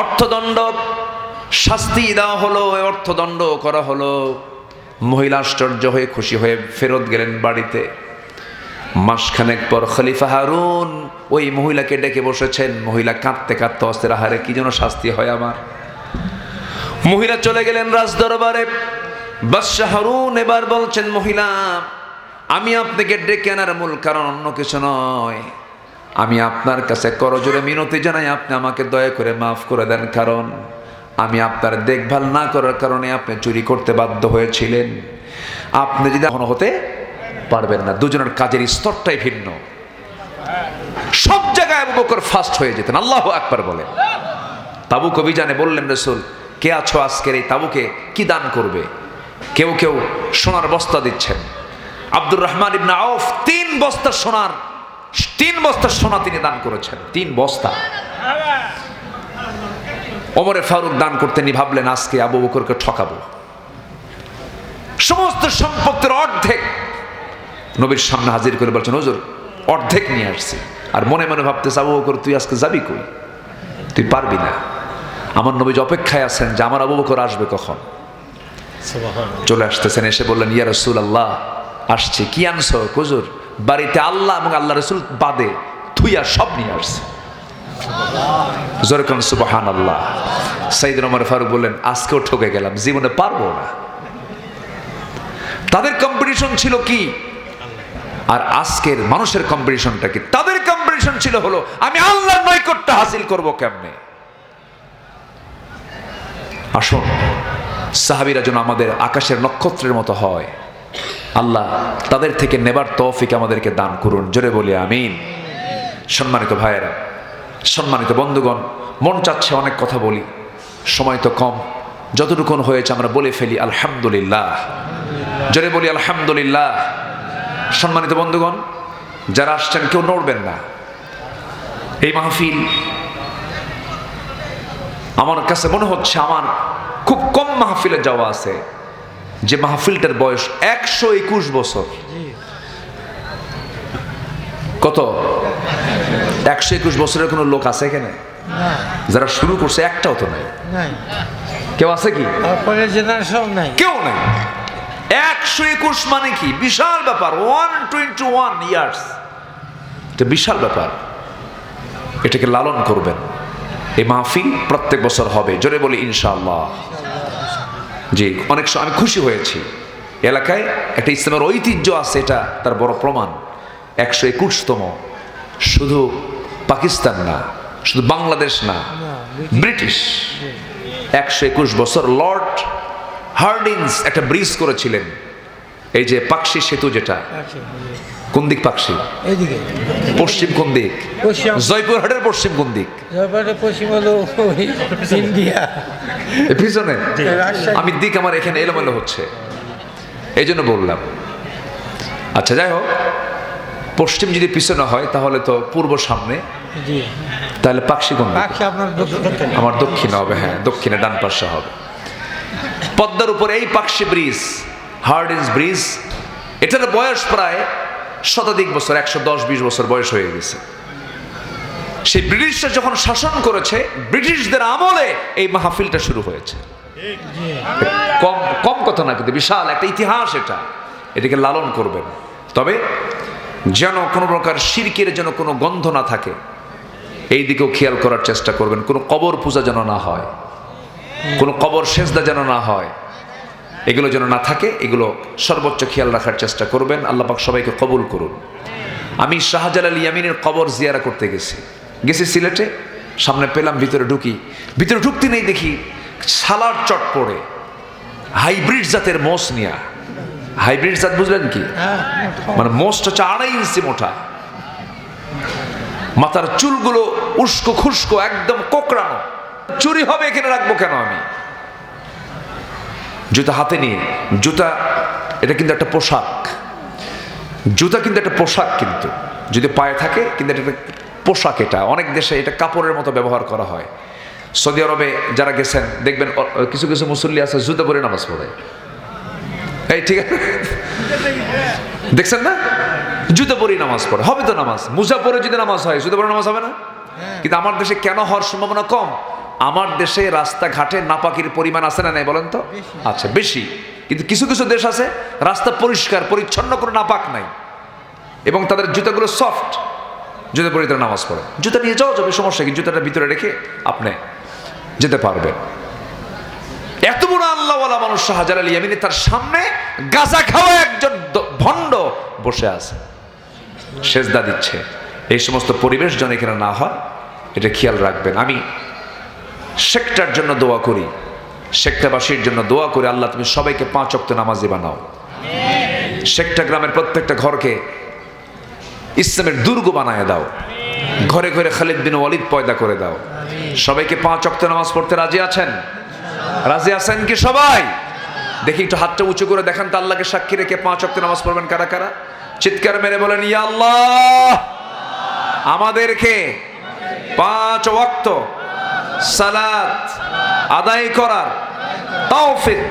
অর্থদণ্ড শাস্তি দেওয়া হলো, অর্থদণ্ড করা হলো। মহিলা আশ্চর্য হয়ে খুশি হয়ে ফেরত গেলেন বাড়িতে। মাসখানেক পর খলিফা হারুন ওই মহিলাকে ডেকে বসেছেন। মহিলা কাঁদতে কাঁদতে অস্থির, আহারে কি যেন শাস্তি হয় আমার। মহিলা চলে গেলেন রাজ দরবারে। বাদশাহ হারুন এবার বলছেন, মহিলা, আমি আপনাকে ডেকে আনার মূল কারণ অন্য কিছু নয়, আমি আপনার কাছে করজোড়ে মিনতি জানাই, আপনি আমাকে দয়া করে মাফ করে দেন, কারণ আমি আপনার দেখভাল না করার কারণে আপনি চুরি করতে বাধ্য হয়েছিলেন। আপনি যদি এখনো হতে পারবেন না, দুজনের কাজের স্তরটাই ভিন্ন। সব জায়গায় আবু বকর ফার্স্ট হয়ে যেতেন। আল্লাহু আকবার বলেন। তাবুক অভিযানে বললেন রাসূল, কে আছো আজকের এই তাবুকে কি দান করবে? কেউ কেউ সোনার বস্তা দিচ্ছেন। আব্দুর রহমান ইবনে আউফ 3 বস্তা সোনা তিনি দান করেছেন, 3 বস্তা। ওমরে ফারুক দান করতে নি, ভাবলেন আজকে আবু বকরকে ঠকাবো। সমস্ত সম্পত্তির অর্ধেক নবীর সামনে হাজির করে বলছেন, হুজুর অর্ধেক নিয়ে আসছি। আর মনে মনে ভাবতেছে, আবু বকর তুই আজকে যাবি কই? তুই পারবি না। আমার নবী অপেক্ষায় আছেন যে আমার আবু বকর আসবে কখন। চলে আসতেছেন, এসে বললেন, ইয়া রাসূলুল্লাহ আসছি। কি আনছো? হুজুর বাড়িতে আল্লাহ এবং আল্লাহ রসুল বাদে থুইয়া সব নিয়ে আসছে। জোরে কোন সুবহানাল্লাহ। সাইয়েদনা ওমর ফারুক বললেন, আজকেও ঠকে গেলাম, জীবনে পারবো না। তাদের কম্পিটিশন ছিল কি, আর আজকের মানুষের কম্পিটিশনটা কি? তাদের কম্পিটিশন ছিল হলো আমি আল্লাহর নৈকট্য হাসিল করব কেমনে। আসুন সাহাবীরা যেন আমাদের আকাশের নক্ষত্রের মতো হয়, আল্লাহ তাদের থেকে নেবার তৌফিক আমাদেরকে দান করুন। জোরে বলি আমিন। সম্মানিত ভাইয়েরা, সম্মানিত বন্ধুগণ, মন চাচ্ছে অনেক কথা বলি, সময় তো কম, যতটুকুন হয়েছে আমরা বলে ফেলি আলহামদুলিল্লাহ। জোরে বলি আলহামদুলিল্লাহ। সম্মানিত বন্ধুগণ, যারা আসছেন কেউ নড়বেন না। এই মাহফিল আমার কাছে মনে হচ্ছে আমার খুব কম মাহফিলে যাওয়া আছে যে মাহফিলটার বয়স 121 বছর। কত? 121 বছরের কোনো লোক আছে এখানে যারা শুরু করছে? একটাও তো নাই। কেউ আছে কি? জেনারেশন নাই, কেউ নাই। 121 মানে কি বিশাল ব্যাপার। 121 ইয়ার্স, এটা বিশাল ব্যাপার। এটাকে লালন করবেন। এই মাহফিল প্রত্যেক বছর হবে, জোরে বলি ইনশাআল্লাহ। জি, অনেক আমি খুশি হয়েছি। এলাকায় একটা ইসলামের ঐতিহ্য আছে, এটা তার বড় প্রমাণ। 121তম, শুধু পাকিস্তান না, শুধু বাংলাদেশ না, ব্রিটিশ। 121 বছর লর্ড হার্ডিংস একটা ব্রিজ করেছিলেন, এই যে পাকশি সেতু, যেটা কোন দিক? পাকশি পশ্চিম কোন দিক? জয়পুরহাটের পশ্চিম কোন দিক? পশ্চিম হলো ইন্ডিয়া, পিছনে। আমি দিক আমার এখানে এলোমেলো হচ্ছে, এই জন্য বললাম। আচ্ছা, যাই হোক, পশ্চিম যদি পিছনে হয় তাহলে তো পূর্ব সামনে, তাহলে পাকশি কোন দিক? আমার দক্ষিণে হবে। হ্যাঁ, দক্ষিণে ডান পাশে হবে। পদ্মার উপরে এই পাকশি ব্রিজ, হার্ডিংস ব্রিজ, এটার বয়স প্রায় শতাধিক বছর, 110-20 বছর বয়স হয়ে গেছে। সেই ব্রিটিশরা যখন শাসন করেছে, ব্রিটিশদের আমলে এই মাহফিলটা শুরু হয়েছে। কম কম কথা না, কিন্তু বিশাল একটা ইতিহাস এটা। এটাকে লালন করবেন, তবে যেন কোনো প্রকার শিরকের যেন কোনো গন্ধ না থাকে, এই দিকেও খেয়াল করার চেষ্টা করবেন। কোনো কবর পূজা যেন না হয়, কোনো কবর সেজদা যেন না হয়, এগুলো যেন না থাকে, এগুলো সর্বোচ্চ খেয়াল রাখার চেষ্টা করবেন। আল্লাহ পাক সবাইকে কবুল করুন। আমি শাহজালাল ইয়ামিনের কবর জিয়ারা করতে গেছি সিলেটে। সামনে পেলাম, ভিতরে ঢুকতে নেই দেখি সালার চট পড়ে হাইব্রিড জাতের মোষ নিয়া। হাইব্রিড জাত বুঝলেন কি? মানে মোষটা হচ্ছে 2.5 ইঞ্চি মোটা, মাথার চুলগুলো উস্কো খুস্কো, একদম কোকড়ানো। চুরি হবে, এখানে রাখবো কেন আমি? জুতা হাতে নিয়ে, জুতা এটা কিন্তু একটা পোশাক, জুতা কিন্তু একটা পোশাক, কিন্তু যদি পায়ে থাকে কিন্তু এটা একটা পোশাক। এটা অনেক দেশে এটা কাপড়ের মতো ব্যবহার করা হয়। সৌদি আরবে যারা গেছেন দেখবেন কিছু কিছু মুসল্লি আছে জুতা পরে নামাজ পড়ে। এই ঠিক আছে, দেখছেন না? জুতা পরে নামাজ পড়ে। হবে তো নামাজ, মোজা পরে যদি নামাজ হয়, জুতা পরে নামাজ হবে না? কিন্তু আমার দেশে কেন হওয়ার সম্ভাবনা কম? আমার দেশে রাস্তাঘাটে নাপাকির পরিমাণ আছে না নাই বলেন তো? আচ্ছা, বেশি। কিন্তু কিছু কিছু দেশ আছে রাস্তা পরিষ্কার পরিচ্ছন্ন, কোনো নাপাক নাই, এবং তাদের জুতাগুলো সফট, জুতা পরে তারা নামাজ পড়ে। জুতা নিয়ে যাওয়া যাবে, সমস্যা কি? জুতাটা ভিতরে রেখে আপনি যেতে পারবেন। এত বড় আল্লাহওয়ালা মানুষ শাহজালাল ইয়ামিনী, তার সামনে গাঁজা খাওয়া একজন ভণ্ড বসে আছে, সেজদা দিচ্ছে। এই সমস্ত পরিবেশ যেন এখানে না হয়, এটা খেয়াল রাখবেন। আমি সেক্টর জন্য দোয়া করি, সেক্টরবাসীর জন্য দোয়া করি, আল্লাহ তুমি সবাইকে 5 ওয়াক্ত নামাজি বানাও। সেক্টর গ্রামের প্রত্যেকটা ঘরকে ইসলামের দুর্গ বানায় দাও, ঘরে ঘরে খালিদ বিন ওয়ালিদ পয়দা করে দাও। সবাইকে 5 ওয়াক্ত নামাজ পড়তে রাজি আছেন? রাজি আছেন কি সবাই? দেখি একটু হাতটা উঁচু করে দেখান তো, আল্লাহকে সাক্ষী রেখে 5 ওয়াক্ত নামাজ পড়বেন কারা কারা? চিৎকার মেরে বলেন, ইয়া আল্লাহ, আমাদেরকে 5 ওয়াক্ত সালাত আদায় করার তৌফিক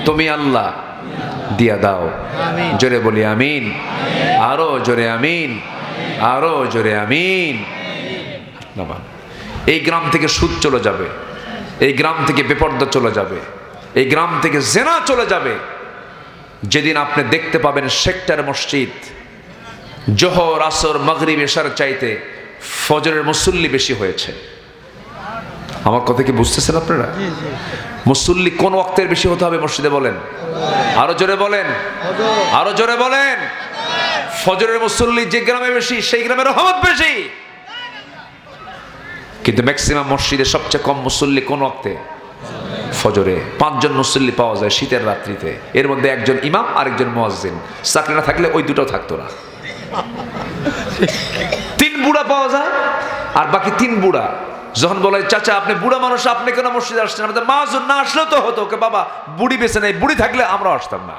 তুমি আল্লাহ দিয়া দাও। জোরে বলি আমিন, আরো জোরে আমিন, আরো জোরে আমিন। এই গ্রাম থেকে সুদ চলে যাবে, এই গ্রাম থেকে বেপরদা চলে যাবে, এই গ্রাম থেকে জেনা চলে যাবে যেদিন আপনি দেখতে পাবেন সেক্টর মসজিদ জোহর, আসর, মাগরিব, এশার চাইতে ফজরের মুসল্লি বেশি হয়েছে। আমার কথা কি বুঝতেছেন আপনারা? মুসল্লি কোন ওয়াক্তের বেশি হতে হবে মসজিদে বলেন? আরো জোরে বলেন, আরো জোরে বলেন। ফজরের মুসল্লি যে গ্রামে বেশি সেই গ্রামের রহমত বেশি। কিন্তু ম্যাক্সিমাম মসজিদে সবচেয়ে কম মুসল্লি কোন ওয়াক্তে? ফজরে। 5 জন মুসল্লি পাওয়া যায় শীতের রাত্রিতে, এর মধ্যে একজন ইমাম আর একজন মুয়াজ্জিন। চাকরি না থাকলে ওই দুটো থাকতো না। 3 বুড়া পাওয়া যায়, আর বাকি 3 বুড়া। যখন বলে চাচা আপনি বুড়া মানুষ, আপনি কেন মসজিদে আসছেন? আমাদের মাহাজন না আসলেও তো হতো। ওকে বাবা বুড়ি বেছে নেই, বুড়ি থাকলে আমরা আসতাম না।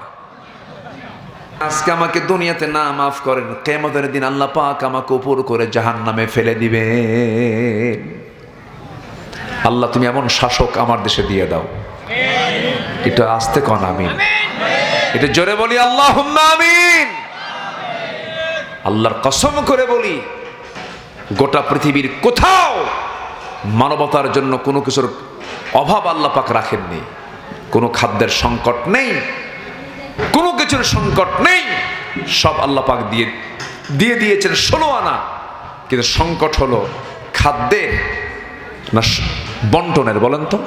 আজকে আমাকে দুনিয়াতে না মাফ করেন, কিয়ামতের দিন আল্লাহ পাক আমাকে উপর করে জাহান্নামে ফেলে দিবে। আল্লাহ তুমি এমন শাসক আমার দেশে দিয়ে দাও। এটা আস্তে কন আমিন, এটা জোরে বলি আল্লাহুম্মা আমিন। আল্লাহর কসম করে বলি, গোটা পৃথিবীর কোথাও মানবতার জন্য কোনো কিছুর অভাব আল্লাহ পাক রাখেননি। কোনো খাদ্যের সংকট নেই, কোনো কিছুর সংকট নেই, সব আল্লাহ পাক দিয়ে দিয়েছেন 16 আনা। কিন্তু সংকট হলো খাদ্যের না বন্টনের? বলেন তো,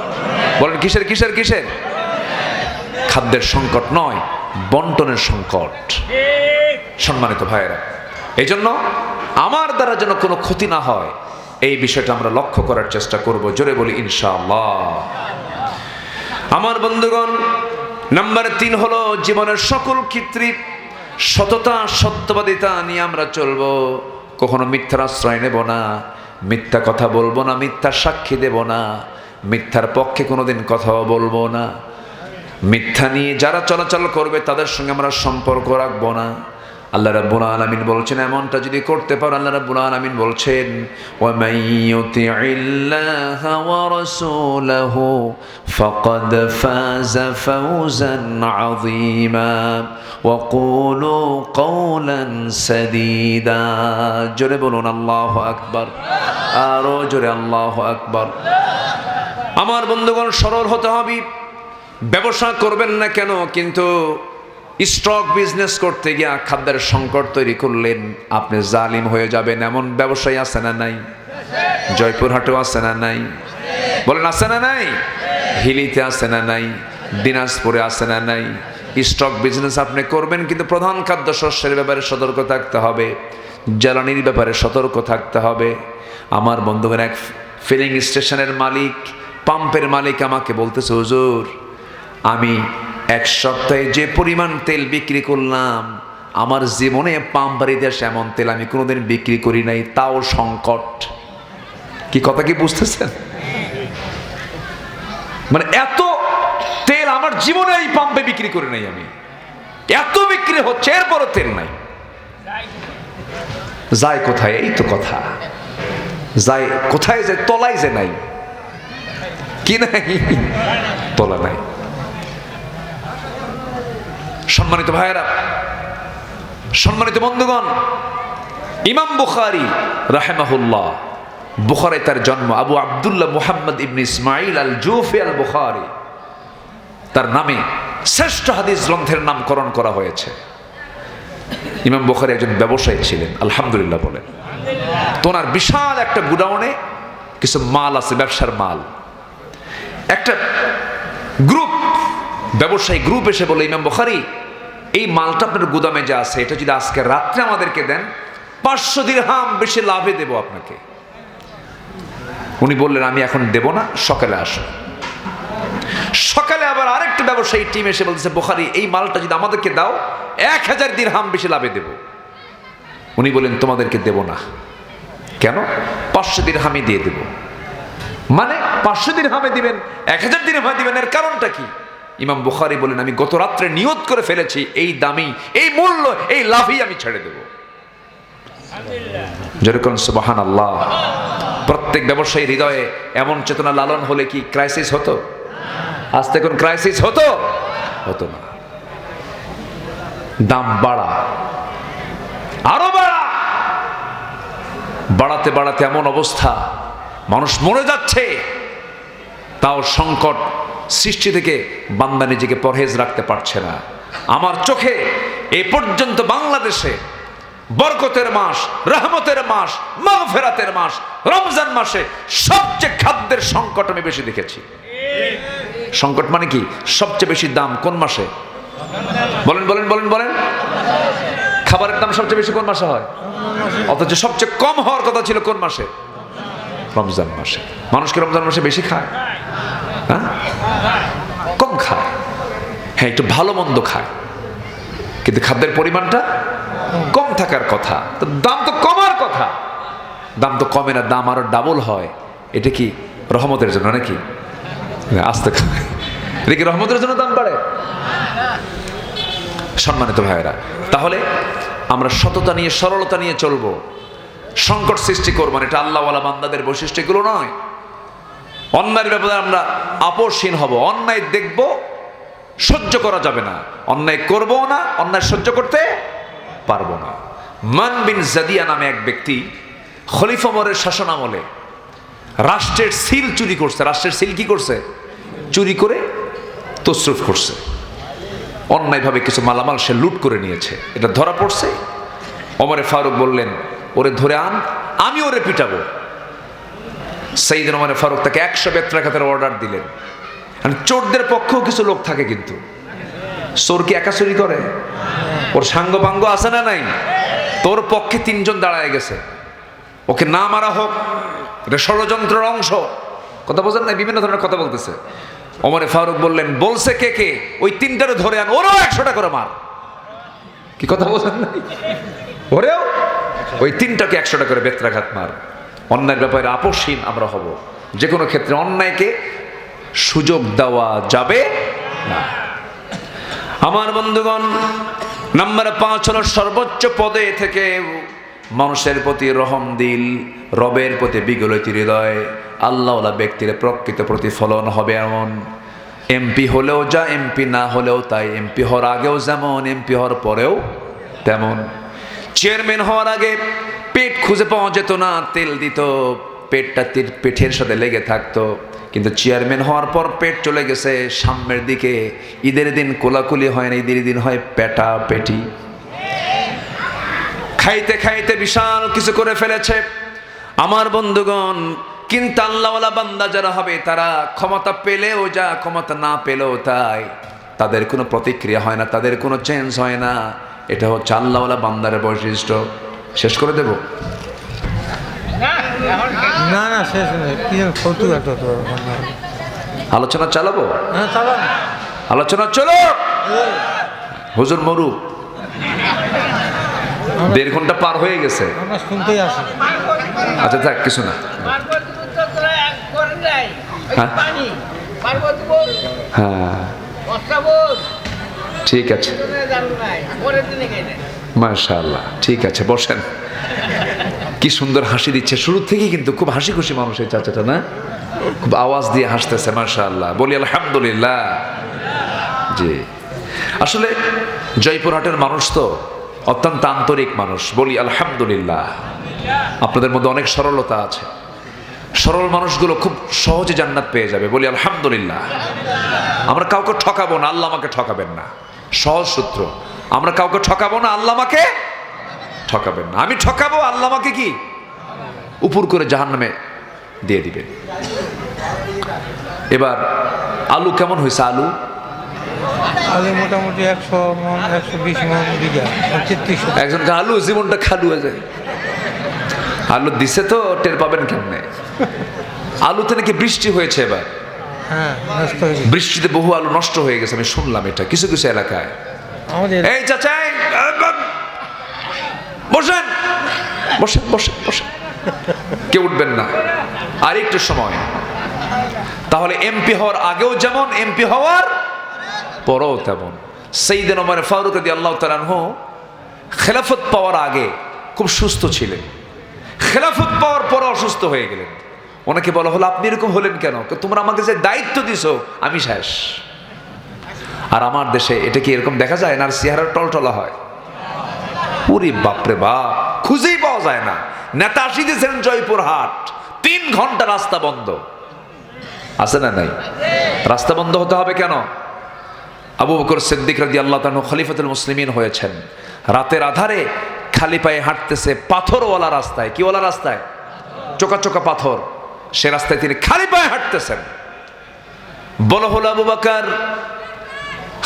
বলেন কিসের কিসের কিসের? খাদ্যের সংকট নয়, বন্টনের সংকট। সম্মানিত ভাইয়েরা, এই জন্য আমার দ্বারা যেন কোনো ক্ষতি না হয় এই বিষয়টা আমরা লক্ষ্য করার চেষ্টা করব। জোরে বলি ইনশাআল্লাহ। আমার বন্ধুগণ, নাম্বার 3 হলো জীবনের সকল ক্ষেত্রে সততা, সত্যবাদিতা নিয়ে আমরা চলবো। কখনো মিথ্যার আশ্রয় নেব না, মিথ্যা কথা বলবো না, মিথ্যা সাক্ষী দেব না, মিথ্যার পক্ষে কোনোদিন কথাও বলবো না। মিথ্যা নিয়ে যারা চলাচল করবে তাদের সঙ্গে আমরা সম্পর্ক রাখবো না। আল্লাহ রাব্বুল আলামিন বলছেন এমনটা যদি করতে পারো, আল্লাহ রাব্বুল আলামিন বলছেন ওয়া মাইয়ুতিইল্লাহা ওয়া রাসূলাহু ফাকাদ ফাযা ফাওজান আযীমা ওয়া কুলু কাওলান সাদীদা। জোরে বলুন আল্লাহু আকবার, আরো জোরে আল্লাহু আকবার। আমার বন্ধুগণ, সরল হতে হবে। ব্যবসা করবেন না কেন, কিন্তু স্টক বিজনেস করতে গিয়ে খাদ্যের সংকট তৈরি করলেন, আপনি জালিম হয়ে যাবেন। এমন ব্যবসায়ী আছে না নাই? জয়পুরহাটেও আছে না নাই? বলেন আছে না নাই? হিলিতে আছে না নাই? দিনাজপুরে আছে না নাই? স্টক বিজনেস আপনি করবেন, কিন্তু প্রধান খাদ্য শস্যের ব্যাপারে সতর্ক থাকতে হবে, জ্বালানির ব্যাপারে সতর্ক থাকতে হবে। আমার বন্ধুগণ, এক ফিলিং স্টেশনের মালিক, পাম্পের মালিক আমাকে বলতেছে, হুজুর আমি 1 সপ্তাহে যে পরিমাণ তেল বিক্রি করলাম, আমার জীবনে পাম্পারি দেশ এমন তেল আমি কোনোদিন বিক্রি করি নাই, তাও সংকট। কি কথা কি বুঝতেছেন? মানে এত তেল আমার জীবনে এই পাম্পে বিক্রি করি নাই আমি, এত বিক্রি হচ্ছে এরপরও তেল নাই। যায় কোথায়? এই তো কথা, যায় কোথায়? যায় তলায় যে নাই, কি নাই? তলা নাই। সম্মানিত ভাইয়েরা, সম্মানিত বন্ধুগণ, ইমাম বুখারী রাহিমাহুল্লাহ, বুখারী তার জন্ম, আবু আব্দুল্লাহ মুহাম্মদ ইবনে ইসমাইল আল জুফি আল বুখারী, তার নামে শ্রেষ্ঠ হাদিস গ্রন্থের নামকরণ করা হয়েছে। ইমাম বুখারী একজন ব্যবসায়ী ছিলেন, আলহামদুলিল্লাহ বলেন। তোনার বিশাল একটা গুডাউনে কিছু মাল আছে, ব্যবসার মাল। একটা গ্রুপ, ব্যবসায়ী গ্রুপ এসে বলে, ইমাম বুখারী এই মালটা আপনার গুদামে যা আছে এটা যদি আজকে রাত্রে আমাদেরকে দেন 500 দিরহাম বেশি লাভে দেব আপনাকে। উনি বললেন আমি এখন দেব না, সকালে আসো। সকালে আবার আরেকটা ব্যবসায়ী টিম এসে বলতেছে, বুখারী এই মালটা যদি আমাদেরকে দাও 1000 দিরহাম বেশি লাভে দেব। উনি বলেন তোমাদেরকে দেব না। কেন? 500 দিরহামই দিয়ে দেব। মানে 500 দিরহামে দিবেন, 1000 দিরহামে দিবেন, এর কারণটা কি? ইমাম বুখারী বলেন আমি গত রাত্রে নিয়ত করে ফেলেছি এই দামি, এই মূল্য, এই লাভই আমি ছেড়ে দেব। যেরকম সুবহানাল্লাহ। প্রত্যেক ব্যবসায়ীর হৃদয়ে এমন চেতনা লালন হলে কি ক্রাইসিস হতো? আজ থেকে ক্রাইসিস হতো? হতো না। দাম বাড়া, আরো বাড়া, বাড়াতে বাড়াতে এমন অবস্থা মানুষ মরে যাচ্ছে, তাও সংকট সৃষ্টি থেকে বান্দা নিজেকে পরহেজ রাখতে পারছে না। আমার চোখে এ পর্যন্ত বাংলাদেশে বরকতের মাস, রহমতের মাস, মাগফিরাতের মাস রমজান মাসে সবচেয়ে খাদ্যের সংকট আমি বেশি দেখেছি। সংকট মানে কি? সবচেয়ে বেশি দাম কোন মাসে? বলেন বলেন বলেন বলেন। খাবারের দাম সবচেয়ে বেশি কোন মাসে হয়? অথচ সবচেয়ে কম হওয়ার কথা ছিল কোন মাসে? রমজান মাসে। মানুষ কি রমজান মাসে বেশি খায়? হ্যাঁ, কম খায়। হ্যাঁ, একটু ভালো মন্দ খায়, কিন্তু খাদ্যের পরিমাণটা কম থাকার কথা। তো দাম তো কমার কথা, দাম তো কমে না, দাম আরো ডাবল হয়। এটা কি রহমতের জন্য নাকি? আস্তে খায়, এটা কি রহমতের জন্য দাম বাড়ে? সম্মানিত ভাইয়েরা, তাহলে আমরা সততা নিয়ে, সরলতা নিয়ে চলবো, সংকট সৃষ্টি করবো না। এটা আল্লাহওয়ালা বান্দাদের বৈশিষ্ট্য, এগুলো নয়। অন্যায়ের ব্যাপারে আমরা আপোষহীন হব। অন্যায় দেখব, সহ্য করা যাবে না। অন্যায় করবো না, অন্যায় সহ্য করতে পারবো না। মান বিন জাদিয়া নামে এক ব্যক্তি খলিফা ওমরের শাসন আমলে রাষ্ট্রের সিল চুরি করছে। রাষ্ট্রের সিল কি করছে? চুরি করে তসরুফ করছে। অন্যায়ভাবে কিছু মালামাল সে লুট করে নিয়েছে। এটা ধরা পড়ছে। ওমরে ফারুক বললেন, ওরে ধরে আন, আমি ওরে পিটাবো। সাইয়েদনা ওমরে ফারুক তাকে 100 বেত্রাঘাতের অর্ডার দিলেন। চোরদের পক্ষেও কিছু লোক থাকে, কিন্তু চোর কি একা চুরি করে? ওর সাঙ্গ পাঙ্গ আছে না নাই? তোর পক্ষে 3 জন দাঁড়ায় গেছে, ওকে না মারা হোক, এটা ষড়যন্ত্রের অংশ। কথা বোঝেন না? বিভিন্ন ধরনের কথা বলতেছে। ওমরে ফারুক বললেন, বলছে কে কে? ওই 3টারে ধরে আন, ওরাও 100টা করে মার। কি কথা বোঝেন নাই? ওরেও ওই 3টাকে 100টা করে বেত্রাঘাত মার। অন্যায়ের ব্যাপারে আপোষহীন আমরা হব। যে কোনো ক্ষেত্রে অন্যায়কে সুযোগ দেওয়া যাবে না। আমার বন্ধুগণ, নাম্বার 5 হলো সর্বোচ্চ পদে থেকে মানুষের প্রতি রহম দিল, রবের প্রতি বিগলিত হৃদয়। আল্লাহওয়ালা ব্যক্তির প্রকৃত প্রতিফলন হবে এমন। এমপি হলেও যা, এমপি না হলেও তাই। এমপি হওয়ার আগেও যেমন, এমপি হওয়ার পরেও তেমন। চেয়ারম্যান হওয়ার আগে পেট খুঁজে পাওয়া যেত না, তেল দিত, পেটটা পেটের সাথে লেগে থাকতো। কিন্তু চেয়ারম্যান হওয়ার পর পেট চলে গেছে সামনের দিকে। ঈদের দিন কোলাকুলি হয় না, ঈদের দিন হয় পেটা পেটি। খাইতে খাইতে বিশাল কিছু করে ফেলেছে আমার বন্ধুগণ। কিন্তু আল্লাহওয়ালা বান্দা যারা হবে, তারা ক্ষমতা পেলেও যা, ক্ষমতা না পেলেও তাই। তাদের কোনো প্রতিক্রিয়া হয় না, তাদের কোনো চেঞ্জ হয় না। এটা হচ্ছে আল্লাহওয়ালা বান্দার বৈশিষ্ট্য। শেষ করে দেব? না না, শেষ নেই। কি কৌতুক এত তো আলোচনা চালাবো? হ্যাঁ, চালান। আলোচনা চলো। হুজুর মরু, 1.5 ঘন্টা পার হয়ে গেছে। আমরা শুনতেই আসি। আচ্ছা থাক, কিছু না। হ্যাঁ হ্যাঁ, ঠিক আছে, মাশাআল্লাহ, ঠিক আছে, বসেন। কি সুন্দর হাসি দিচ্ছে শুরু থেকেই, কিন্তু খুব হাসি খুশি মানুষ এই চাচাটা, না? খুব আওয়াজ দিয়ে হাসতেছে, মাশাআল্লাহ। বলি আলহামদুলিল্লাহ। জি, আসলে জয়পুরহাটের মানুষ তো অত্যন্ত আন্তরিক মানুষ। বলি আলহামদুলিল্লাহ। আপনাদের মধ্যে অনেক সরলতা আছে। সরল মানুষগুলো খুব সহজে জান্নাত পেয়ে যাবে। বলি আলহামদুলিল্লাহ। আমরা কাউকে ঠকাবো না, আল্লাহ আমাকে ঠকাবেন না। সহজ সূত্র, আমরা কাউকে ঠকাবো না, আল্লাহ আমাকে ঠকাবেন না। আমি ঠকাবো, আল্লাহ আমাকে কি উপর করে জাহান্নামে দিয়ে দিবেন। এবার আলু কেমন হয়েছে? আলু আলু মোটামুটি 100 মন, 120 মন বিঘা, 3300। একজনকে আলু জীবনটা খালু হয়ে যায়। আলু দিছে তো টের পাবেন কেমনে? আলুতে নাকি বৃষ্টি হয়েছে এবার। হ্যাঁ, নষ্ট হয়ে গেছে। বৃষ্টিতে বহু আলু নষ্ট হয়ে গেছে, আমি শুনলাম এটা কিছু কিছু এলাকায়। আমাদের এই চাচা, বসেন বসেন বসেন বসেন, কেউ উঠবেন না আর একটু সময়। তাহলে এমপি হওয়ার আগেও যেমন, এমপি হওয়ার পরেও তেমন। সাইয়েদনা ওমর ফারুক রাদিয়াল্লাহু তাআলা আনহু খেলাফত পাওয়ার আগে খুব সুস্থ ছিলেন, খেলাফত পাওয়ার পরে অসুস্থ হয়ে গেলেন। ওনাকে বলা হলো, আপনি এরকম হলেন কেন? তোমরা আমাকে যে দায়িত্ব দিছো, আমি শেষ। আর আমার দেশে এটা কি এরকম দেখা যায় না? চেহারা টলটলা হয়। পুরি বাপরে বাপ, খুঁজেই পাওয়া যায় না। নেতা আসিতেছেন জয়পুরহাট, 3 ঘন্টা রাস্তা বন্ধ। আছে না নাই? রাস্তা বন্ধ হতে হবে কেন? আবু বকর সিদ্দিক রাদিয়াল্লাহু তাআলা খলিফাতুল মুসলিমিন হয়েছেন। রাতের আধারে খালি পায়ে হাঁটতেছে পাথরওয়ালা রাস্তায়। কিওয়ালা রাস্তায়? চোকা চোকা পাথর। সে রাস্তায় তিনি খালি পায়ে হাঁটতেছেন। বলা হলো, আবু বকর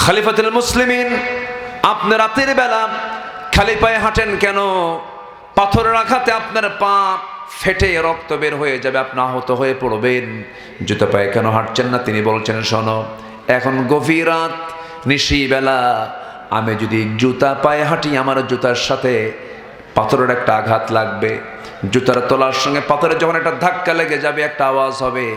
খলিফাতুল মুসলিমিন, আপনি রাতের বেলা খালি পায়ে হাঁটেন কেন? পাথরের আঘাতে আপনার পা ফেটে রক্ত বের হয়ে যাবে, আপনি আহত হয়ে পড়বেন। জুতো পায়ে কেন হাঁটছেন না? তিনি বলছেন, শোনো, এখন গভীর রাত, নিশি বেলা, আমি যদি জুতা পায়ে হাঁটি, আমার জুতার সাথে পাথরের একটা আঘাত লাগবে। জুতার তলার সঙ্গে পাথরের যখন একটা ধাক্কা লেগে যাবে, একটা আওয়াজ হবে,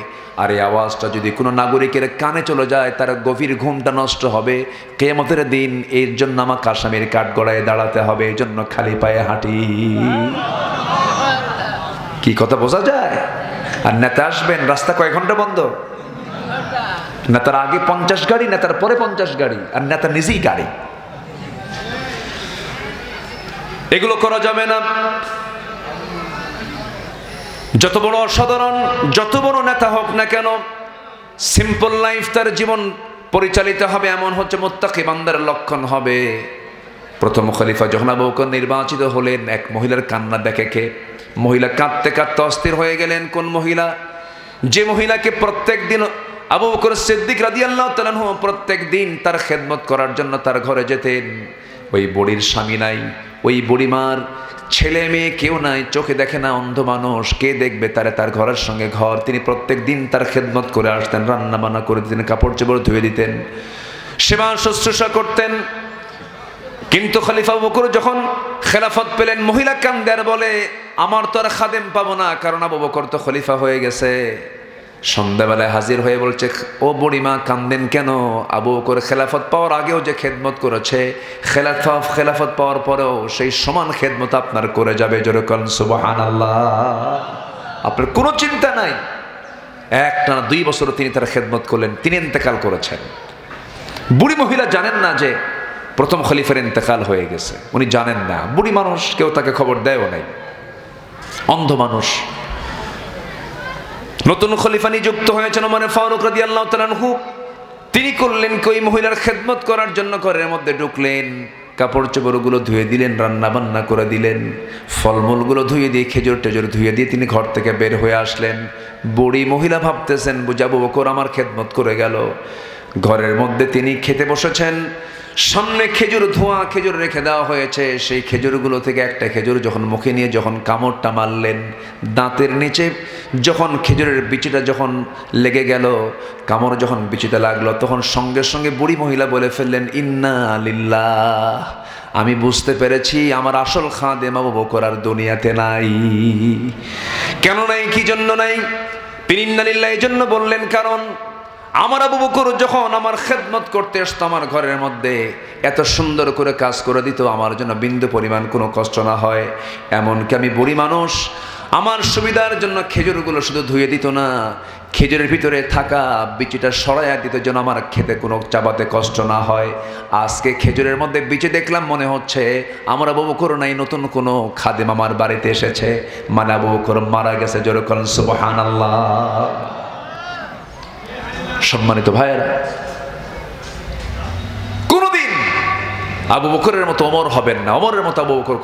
আর এই আওয়াজটা যদি কোনো নাগরিকের কানে চলে যায়, তার গভীর ঘুমটা নষ্ট হবে। কিয়ামতের দিন এর জন্য আমাকে আসামির কাঠগড়ায় দাঁড়াতে হবে, এই জন্য খালি পায়ে হাঁটি। কি কথা বোঝা যায়? আর নেতা আসবেন, রাস্তা কয়েক ঘন্টা বন্ধ। নেতার আগে 50 গাড়ি, নেতার পরে 50 গাড়ি, আর নেতা নিজেই গাড়ি। এগুলো করা যাবে না। যত বড় অসাধারণ, যত বড় নেতা হোক না কেন, সিম্পল লাইফ তার জীবন পরিচালিত হবে, এমন হচ্ছে মুত্তাকি বান্দার লক্ষণ হবে। প্রথম খলিফা যখন আবু বকর নির্বাচিত হলেন, এক মহিলার কান্না দেখে কে মহিলা কাঁদতে কাঁদতে অস্থির হয়ে গেলেন। কোন মহিলা? যে মহিলাকে প্রত্যেক দিন আবু বকর সিদ্দিক রাদিয়াল্লাহু তাআলা আনহু প্রত্যেক দিন তার খেদমত করার জন্য তার ঘরে যেতেন। ওই বুড়ির স্বামী নাই, ওই বুড়িমার ছেলে মেয়ে কেউ নাই, চোখে দেখে না, অন্ধ মানুষ, কে দেখবে তারে? তার ঘরের সঙ্গে ঘর। তিনি প্রত্যেক দিন তার খেদমত করে আসতেন, রান্না বান্না করে দিতেন, কাপড় চোপড় ধুয়ে দিতেন, সেবা শুশ্রূষা করতেন। কিন্তু খলিফা আবু বকর যখন খেলাফত পেলেন, মহিলা কান্দে আর বলে, আমার তো আর খাদেম পাবো না, কারণ আবু বকর তো খলিফা হয়ে গেছে। সন্ধ্যাবেলায় হাজির হয়ে বলছে, ও বুড়িমা কান্দেন কেন? আবু বকর খেলাফত পাওয়ার আগেও যে খেদমত করেছে, খেলাফত পাওয়ার পরেও সেই সমান খেদমত আপনার করে যাবে। জোরে বলেন সুবহানাল্লাহ। আপনার কোনো চিন্তা নাই। একটানা 2 বছর তিনি তার খেদমত করলেন, তিনি ইন্তেকাল করেছেন। বুড়ি মহিলা জানেন না যে প্রথম খলিফার ইন্তেকাল হয়ে গেছে, উনি জানেন না। বুড়ি মানুষ, কেউ তাকে খবর দেয়ও নাই, অন্ধ মানুষ। নতুন খলিফা নিযুক্ত হয়েছেন ওমর ফারুক রাদিয়াল্লাহু তাআলা আনহু। তিনি করলেন কি, ওই মহিলার খেদমত করার জন্য ঘরের মধ্যে ঢুকলেন, কাপড় চোপড়গুলো ধুয়ে দিলেন, রান্না বান্না করে দিলেন, ফলমূলগুলো ধুয়ে দিয়ে, খেজুর টেজুর ধুয়ে দিয়ে তিনি ঘর থেকে বের হয়ে আসলেন। বুড়ি মহিলা ভাবতেছেন, আবু বকর আমার খেদমত করে গেল। ঘরের মধ্যে তিনি খেতে বসেছেন, সামনে খেজুর ধোয়া খেজুর রেখে দেওয়া হয়েছে। সেই খেজুরগুলো থেকে একটা খেজুর যখন মুখে নিয়ে যখন কামড়টা মারলেন, দাঁতের নিচে যখন খেজুরের বিচিটা যখন লেগে গেল, কামড় যখন বিচিতে লাগলো, তখন সঙ্গে সঙ্গে বুড়ি মহিলা বলে ফেললেন, ইন্না লিল্লাহ, আমি বুঝতে পেরেছি আমার আসল খাদেম আবু বকর আর দুনিয়াতে নাই। কেন নাই? কি জন্য নাই? তিনি ইন্না লিল্লাহ এই জন্য বললেন, কারণ আমার আবু বকর যখন আমার খেদমত করতে আসতো আমার ঘরের মধ্যে, এত সুন্দর করে কাজ করে দিত, আমার জন্য বিন্দু পরিমাণ কোনো কষ্ট না হয়। এমনকি আমি বুড়ি মানুষ, আমার সুবিধার জন্য খেজুরগুলো শুধু ধুয়ে দিত না, খেজুরের ভিতরে থাকা বিচিটা সরাইয়া দিত, যেন আমার খেতে কোনো চাবাতে কষ্ট না হয়। আজকে খেজুরের মধ্যে বিচি দেখলাম, মনে হচ্ছে আমার আবু বকর নাই, নতুন কোনো খাদেম আমার বাড়িতে এসেছে, মানে আবু বকর মারা গেছে। জোরে বলেন সুবহানাল্লাহ। সম্মানিত ভাইয়েরা, কোনদিন আবু বকরের মতো ওমর হবেন না, ওমরের মতো আবু বকর